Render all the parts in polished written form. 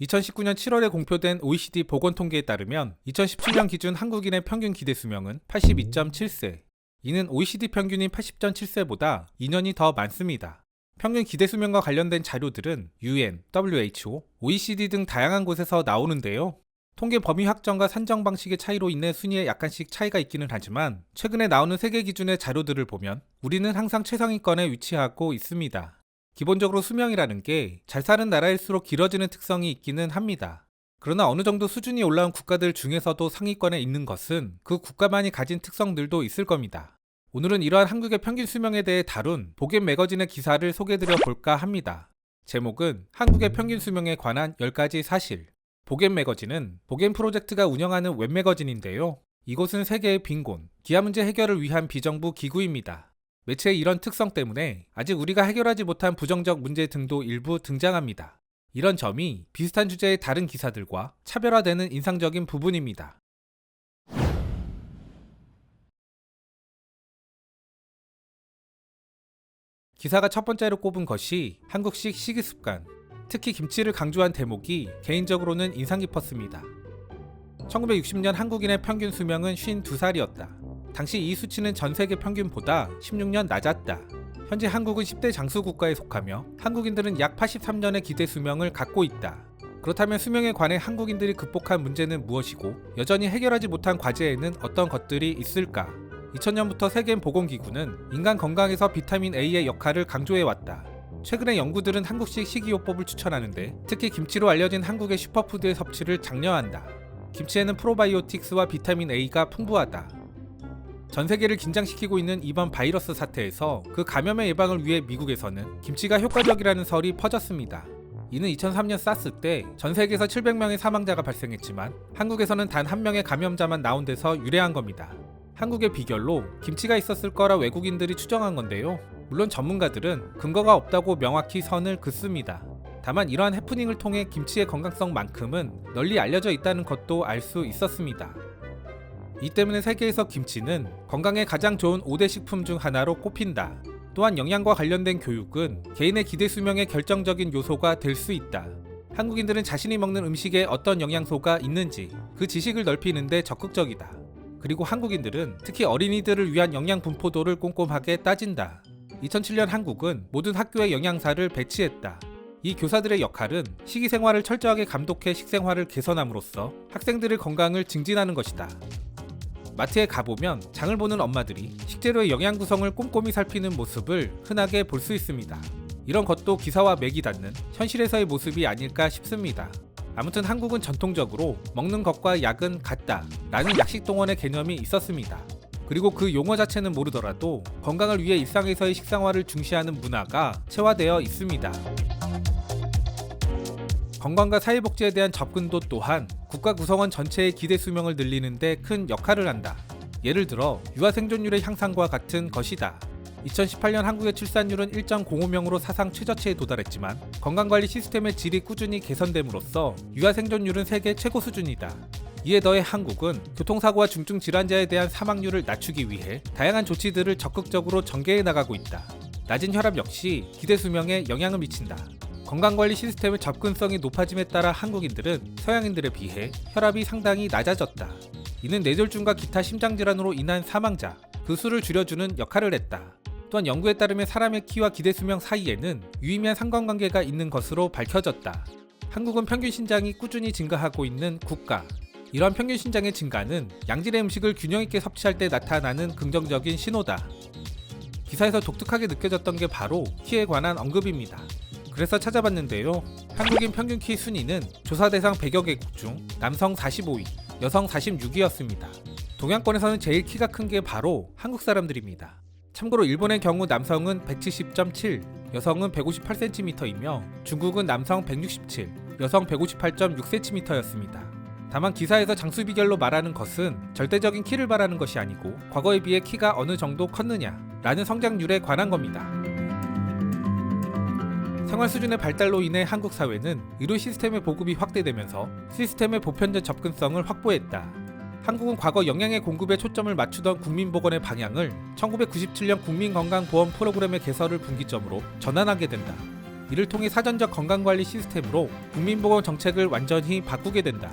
2019년 7월에 공표된 OECD 보건통계에 따르면 2017년 기준 한국인의 평균 기대 수명은 82.7세. 이는 OECD 평균인 80.7세보다 2년이 더 많습니다. 평균 기대 수명과 관련된 자료들은 UN, WHO, OECD 등 다양한 곳에서 나오는데요. 통계 범위 확정과 산정 방식의 차이로 인해 순위에 약간씩 차이가 있기는 하지만 최근에 나오는 세계 기준의 자료들을 보면 우리는 항상 최상위권에 위치하고 있습니다. 기본적으로 수명이라는 게 잘 사는 나라일수록 길어지는 특성이 있기는 합니다. 그러나 어느 정도 수준이 올라온 국가들 중에서도 상위권에 있는 것은 그 국가만이 가진 특성들도 있을 겁니다. 오늘은 이러한 한국의 평균 수명에 대해 다룬 보겐 매거진의 기사를 소개해드려 볼까 합니다. 제목은 한국의 평균 수명에 관한 10가지 사실. 보겐 매거진은 보겐 프로젝트가 운영하는 웹매거진인데요. 이곳은 세계의 빈곤, 기아 문제 해결을 위한 비정부 기구입니다. 매체의 이런 특성 때문에 아직 우리가 해결하지 못한 부정적 문제 등도 일부 등장합니다. 이런 점이 비슷한 주제의 다른 기사들과 차별화되는 인상적인 부분입니다. 기사가 첫 번째로 꼽은 것이 한국식 식이습관, 특히 김치를 강조한 대목이 개인적으로는 인상 깊었습니다. 1960년 한국인의 평균 수명은 52살이었다. 당시 이 수치는 전 세계 평균보다 16년 낮았다. 현재 한국은 10대 장수 국가에 속하며 한국인들은 약 83년의 기대 수명을 갖고 있다. 그렇다면 수명에 관해 한국인들이 극복한 문제는 무엇이고 여전히 해결하지 못한 과제에는 어떤 것들이 있을까? 2000년부터 세계보건기구는 인간 건강에서 비타민 A의 역할을 강조해왔다. 최근의 연구들은 한국식 식이요법을 추천하는데 특히 김치로 알려진 한국의 슈퍼푸드의 섭취를 장려한다. 김치에는 프로바이오틱스와 비타민 A가 풍부하다. 전 세계를 긴장시키고 있는 이번 바이러스 사태에서 그 감염의 예방을 위해 미국에서는 김치가 효과적이라는 설이 퍼졌습니다. 이는 2003년 사스 때 전 세계에서 700명의 사망자가 발생했지만 한국에서는 단 한 명의 감염자만 나온 데서 유래한 겁니다. 한국의 비결로 김치가 있었을 거라 외국인들이 추정한 건데요. 물론 전문가들은 근거가 없다고 명확히 선을 긋습니다. 다만 이러한 해프닝을 통해 김치의 건강성만큼은 널리 알려져 있다는 것도 알 수 있었습니다. 이 때문에 세계에서 김치는 건강에 가장 좋은 5대 식품 중 하나로 꼽힌다. 또한 영양과 관련된 교육은 개인의 기대 수명의 결정적인 요소가 될 수 있다. 한국인들은 자신이 먹는 음식에 어떤 영양소가 있는지 그 지식을 넓히는 데 적극적이다. 그리고 한국인들은 특히 어린이들을 위한 영양 분포도를 꼼꼼하게 따진다. 2007년 한국은 모든 학교에 영양사를 배치했다. 이 교사들의 역할은 식이생활을 철저하게 감독해 식생활을 개선함으로써 학생들의 건강을 증진하는 것이다. 마트에 가보면 장을 보는 엄마들이 식재료의 영양 구성을 꼼꼼히 살피는 모습을 흔하게 볼 수 있습니다. 이런 것도 기사와 맥이 닿는 현실에서의 모습이 아닐까 싶습니다. 아무튼 한국은 전통적으로 먹는 것과 약은 같다 라는 약식동원의 개념이 있었습니다. 그리고 그 용어 자체는 모르더라도 건강을 위해 일상에서의 식생활을 중시하는 문화가 체화되어 있습니다. 건강과 사회복지에 대한 접근도 또한 국가 구성원 전체의 기대 수명을 늘리는 데 큰 역할을 한다. 예를 들어 유아 생존율의 향상과 같은 것이다. 2018년 한국의 출산율은 1.05명으로 사상 최저치에 도달했지만 건강관리 시스템의 질이 꾸준히 개선됨으로써 유아 생존율은 세계 최고 수준이다. 이에 더해 한국은 교통사고와 중증 질환자에 대한 사망률을 낮추기 위해 다양한 조치들을 적극적으로 전개해 나가고 있다. 낮은 혈압 역시 기대 수명에 영향을 미친다. 건강관리 시스템의 접근성이 높아짐에 따라 한국인들은 서양인들에 비해 혈압이 상당히 낮아졌다. 이는 뇌졸중과 기타 심장질환으로 인한 사망자, 그 수를 줄여주는 역할을 했다. 또한 연구에 따르면 사람의 키와 기대 수명 사이에는 유의미한 상관관계가 있는 것으로 밝혀졌다. 한국은 평균 신장이 꾸준히 증가하고 있는 국가. 이러한 평균 신장의 증가는 양질의 음식을 균형 있게 섭취할 때 나타나는 긍정적인 신호다. 기사에서 독특하게 느껴졌던 게 바로 키에 관한 언급입니다. 그래서 찾아봤는데요. 한국인 평균 키 순위는 조사 대상 100여 개국 중 남성 45위, 여성 46위였습니다. 동양권에서는 제일 키가 큰 게 바로 한국 사람들입니다. 참고로 일본의 경우 남성은 170.7, 여성은 158cm이며 중국은 남성 167, 여성 158.6cm였습니다. 다만 기사에서 장수 비결로 말하는 것은 절대적인 키를 말하는 것이 아니고 과거에 비해 키가 어느 정도 컸느냐 라는 성장률에 관한 겁니다. 생활 수준의 발달로 인해 한국 사회는 의료 시스템의 보급이 확대되면서 시스템의 보편적 접근성을 확보했다. 한국은 과거 영양의 공급에 초점을 맞추던 국민보건의 방향을 1997년 국민건강보험 프로그램의 개설을 분기점으로 전환하게 된다. 이를 통해 사전적 건강관리 시스템으로 국민보건 정책을 완전히 바꾸게 된다.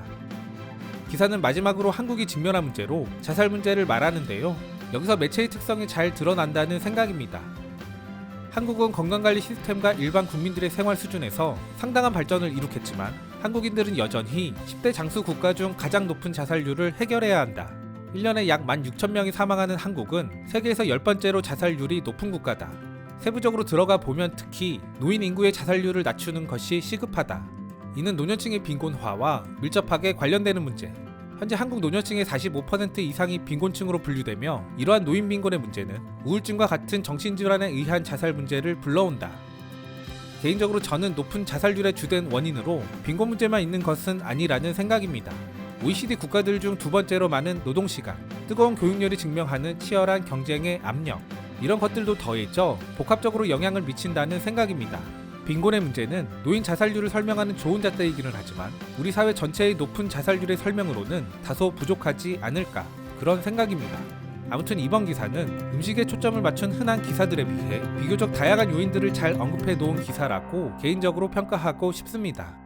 기사는 마지막으로 한국이 직면한 문제로 자살 문제를 말하는데요. 여기서 매체의 특성이 잘 드러난다는 생각입니다. 한국은 건강관리 시스템과 일반 국민들의 생활 수준에서 상당한 발전을 이룩했지만 한국인들은 여전히 10대 장수 국가 중 가장 높은 자살률을 해결해야 한다. 1년에 약 16,000명이 사망하는 한국은 세계에서 10번째로 자살률이 높은 국가다. 세부적으로 들어가 보면 특히 노인 인구의 자살률을 낮추는 것이 시급하다. 이는 노년층의 빈곤화와 밀접하게 관련되는 문제. 현재 한국 노년층의 45% 이상이 빈곤층으로 분류되며 이러한 노인 빈곤의 문제는 우울증과 같은 정신질환에 의한 자살 문제를 불러온다. 개인적으로 저는 높은 자살률의 주된 원인으로 빈곤 문제만 있는 것은 아니라는 생각입니다. OECD 국가들 중 두 번째로 많은 노동시간, 뜨거운 교육열이 증명하는 치열한 경쟁의 압력, 이런 것들도 더해져 복합적으로 영향을 미친다는 생각입니다. 빈곤의 문제는 노인 자살률을 설명하는 좋은 잣대이기는 하지만 우리 사회 전체의 높은 자살률의 설명으로는 다소 부족하지 않을까, 그런 생각입니다. 아무튼 이번 기사는 음식에 초점을 맞춘 흔한 기사들에 비해 비교적 다양한 요인들을 잘 언급해 놓은 기사라고 개인적으로 평가하고 싶습니다.